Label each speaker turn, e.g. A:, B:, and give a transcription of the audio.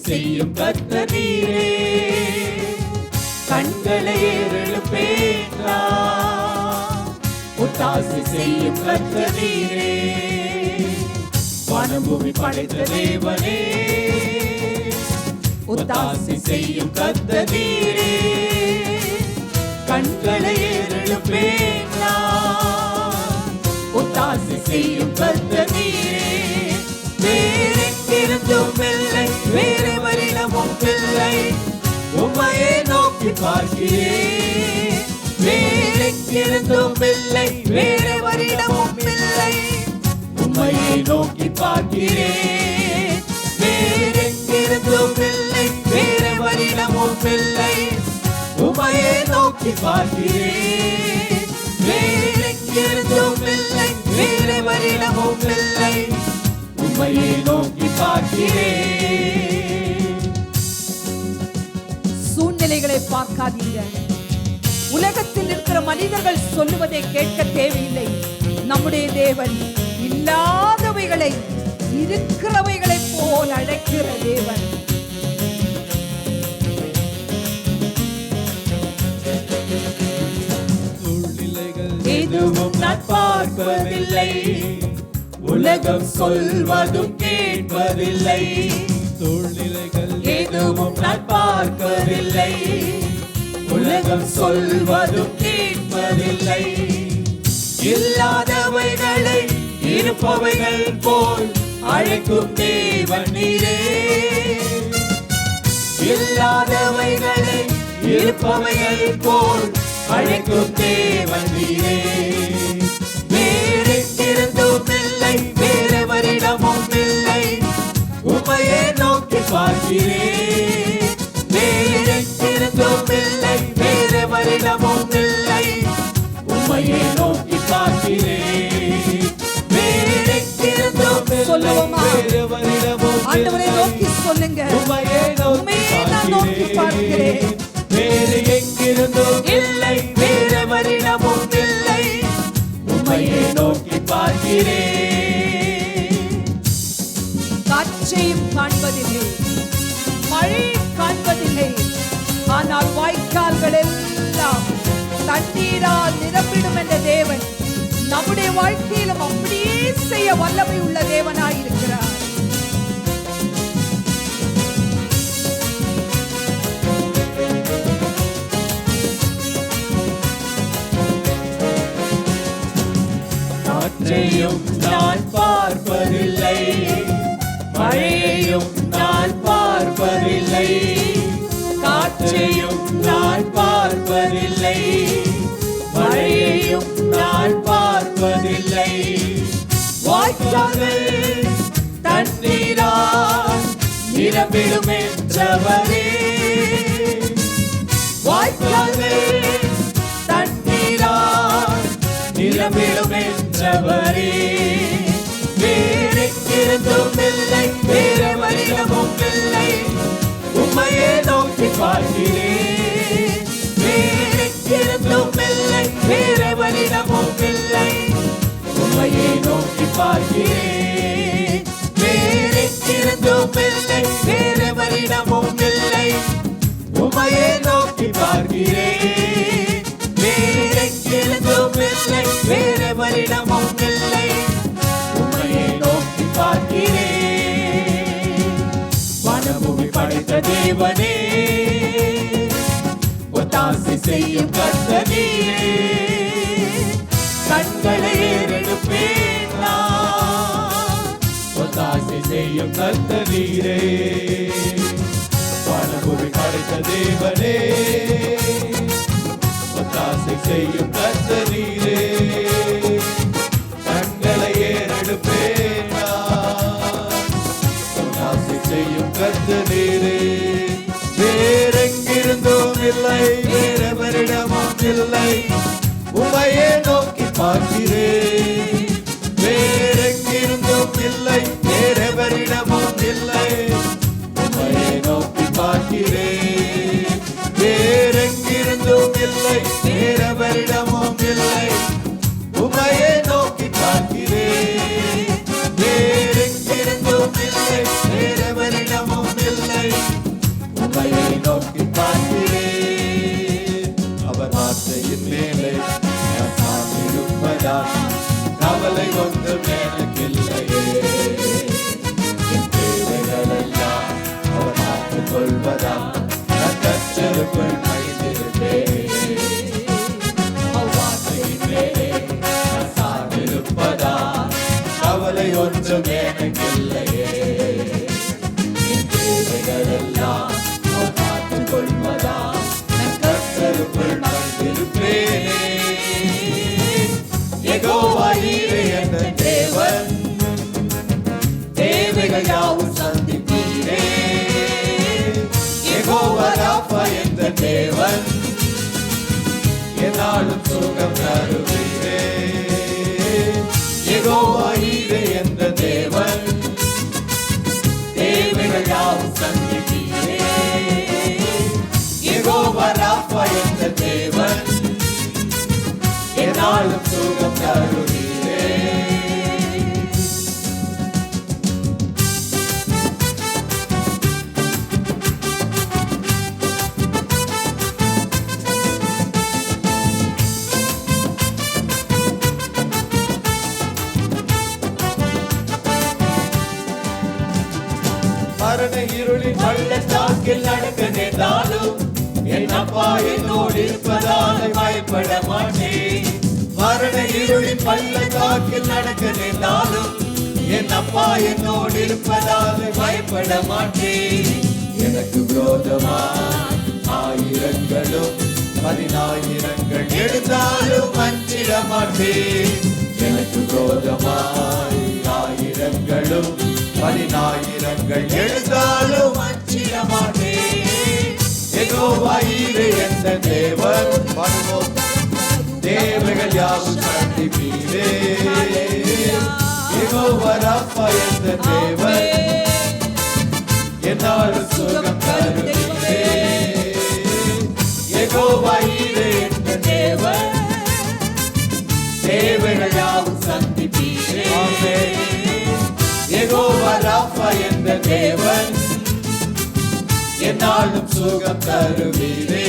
A: செய்யும் கர்த்தர் நீரே. கண்களை ஏறெழுப்பேன் ஒத்தாசை செய்யும் கர்த்தர் நீரே. வானபூமி படைத்த தேவனே ஒத்தாசை செய்யும் கர்த்தர் நீரே. கண்களை ஏறெழுப்பேன் ஒத்தாசை செய்யும் கர்த்தர் நீரே. வேறெங்கிருந்தும் இல்லை, வேறு வரிடமும் இல்லை, உம்மையே நோக்கி பார்க்கிறேன். வேறெங்கிருந்தும் இல்லை, வேறு வரிடமும் இல்லை, உம்மையே நோக்கி பார்க்கிறேன். வேறெங்கிருந்தும் இல்லை, வேறு வரிடமும் இல்லை, உம்மையே நோக்கி பார்க்கிறேன். வேறெங்கிருந்தும் இல்லை, வேறு வரிடமும் இல்லை, உம்மையே நோக்கி பார்க்கிறேன்.
B: சூழ்நிலைகளை பார்க்காதீங்க. உலகத்தில் இருக்கிற மனிதர்கள் சொல்லுவதை கேட்க தேவையில்லை. நம்முடைய தேவன் இல்லாதவைகளை இருக்கிறவைகளை போல் அழைக்கிற தேவன்.
A: எதுவும் நான் பார்ப்பதில்லை, உலகம் சொல்வதும் கேட்பதில்லை. சூழ்நிலைகள் எதுவும் நான் பார்க்கவில்லை, உலகம் சொல்வதும் கேட்பதில்லை. இல்லாதவைகளை இருப்பவைகள் போல் அழைக்கும் தேவன் நீரே. இல்லாதவைகளை இருப்பவைகள் போல் அழைக்கும் தேவன் நீரே. வேறெங்கிருந்தும் இல்லை, வேறு வரிடமும் இல்லை, உம்மையே நோக்கி பார்க்கிறேன். வேறெங்கிருந்தும் இல்லை, வேறு வரிடமும் இல்லை, உம்மையே நோக்கி பார்க்கிறேன். வேறெங்கிருந்தும் இல்லை, வேறு வரிடமும்
B: ஆண்டவரை நோக்கி சொல்லுங்க,
A: உம்மையே நோக்கி பார்க்கிறேன். வேறு எங்கிருந்தும் இல்லை, வேறு வரிடமும் இல்லை, உம்மையே நோக்கி பார்க்கிறேன்.
B: காற்றையும் காண்பதில்லை, மழை காண்பதில்லை, ஆனால் வாய்க்கால்கள் எல்லாம் தண்ணீரால் நிரம்பிடும் என்ற தேவன் நம்முடைய வாழ்க்கையிலும் அப்படியே செய்ய வல்லமை உள்ள தேவனாயிருக்கிறார்.
A: காற்றையும் நான் பார்ப்பதில்லை, மழையையும் நான் பார்ப்பதில்லை. காற்றையும் நான் பார்ப்பதில்லை, மழையையும் நான் பார்ப்பதில்லை. வாய்க்கால்கள் தண்ணீரால் நிரம்பிடும் என்றவரே. வாய்க்கால்கள் தண்ணீரால் நிரம்பிடும் என்றவரே. வேறெங்கிருந்தும் இல்லை, வேறு வரிடமும் இல்லை, உம்மையே நோக்கி பார்க்கிறேன். வேறெங்கிருந்தும் இல்லை, வேறு வரிடமும் இல்லை, உம்மையே நோக்கி பார்க்கிறேன். வேறெங்கிருந்தும் இல்லை, வேறு வரிடமும் இல்லை, உம்மையே நோக்கி பார்க்கிறேன். வேறெங்கிருந்தும் இல்லை, வேறு வரிடமும் இல்லை, உம்மையே நோக்கி பார்க்கிறேன். வானபூமி படைத்த தேவனே ஒத்தாசை செய்யும் கர்த்தர் நீரே. கண்களை ஏறெடுப்பேன் ஒத்தாசை செய்யும் கர்த்தர் நீரே. வானபூமி படைத்த தேவனே ஒத்தாசை செய்யும் கர்த்தர் நீரே. கண்களை ஏறெடுப்பேன் ஒத்தாசை செய்யும் கர்த்தர் நீரே. வேறெங்கிருந்தும் இல்லை, வேறு வரிடமும் இல்லை, உம்மையே நோக்கி பார்க்கிறேன். வேறெங்கிருந்தும் இல்லை, வேறு வரிடமும் இல்லை, உம்மையே நோக்கி பார்க்கிறேன். வேறெங்கிருந்தும் இல்லை, வேறு வரிடமும் இல்லை, உம்மையே நோக்கி பார்க்கிறேன். வேறெங்கிருந்தும் இல்லை, வேறு வரிடமும் இல்லை, ஒன்றும் எனக்கில்லையே. என் தேவைகளெல்லாம் அவர் பார்த்துக் கொள்வதா நான் கற்றலுக்குள் மகிழ்ந்திருப்பேன். அவ்வார்த்தையின் மேலே நான் சார்ந்திருப்பதா கவலை ஒன்றும் எனக்கில்லையே. என் தேவைகளெல்லாம் அவர் பார்த்துக் கொள்வதா நான் கற்றலுக்குள் மகிழ்ந்திருப்பேனே. யெகோவா ஈரே என்ற தேவன் தேவைகள் யாவும் சந்திப்பீரே. யெகோவா ராஃபா என்ற தேவன் என்னாலும் சுகம் தருவீரே. யெகோவா ஈரே என்ற தேவன் தேவைகள் யாவும் சந்திப்பீரே. யெகோவா ராஃபா என்ற தேவன் என்னாலும் சுகம் தருவீரே. மரண இருளின் பள்ளத்தாக்கில் நடக்க நேர்ந்தாலும் என் அப்பா என்னோடு இருப்பதால் பயப்பட மாட்டேன். மரண இருளின் பள்ளத்தாக்கில் நடக்க நேர்ந்தாலும் என் அப்பா என்னோடு இருப்பதால் பயப்பட மாட்டேன். எனக்கு விரோதமாய் ஆயிரங்களும் 10,000 எழுந்தாலும் அஞ்சிட மாட்டேன். எனக்கு விரோதமாய் ஆயிரங்களும் 10,000 எழுந்தாலும் அஞ்சிட மாட்டேன். யெகோவா ஈரே என்ற தேவன் வருவோம் தேவைகள் யாவும் சந்திப்பீரே. யெகோவா ராஃபா என்ற தேவன் என்னாலும் சுகம் தருவீரே. யெகோவா ஈரே என்ற தேவன் தேவைகள் யாவும் சந்திப்பீரே. யெகோவா ராஃபா என்ற தேவன் என்னாலும் சுகம் தருவீரே.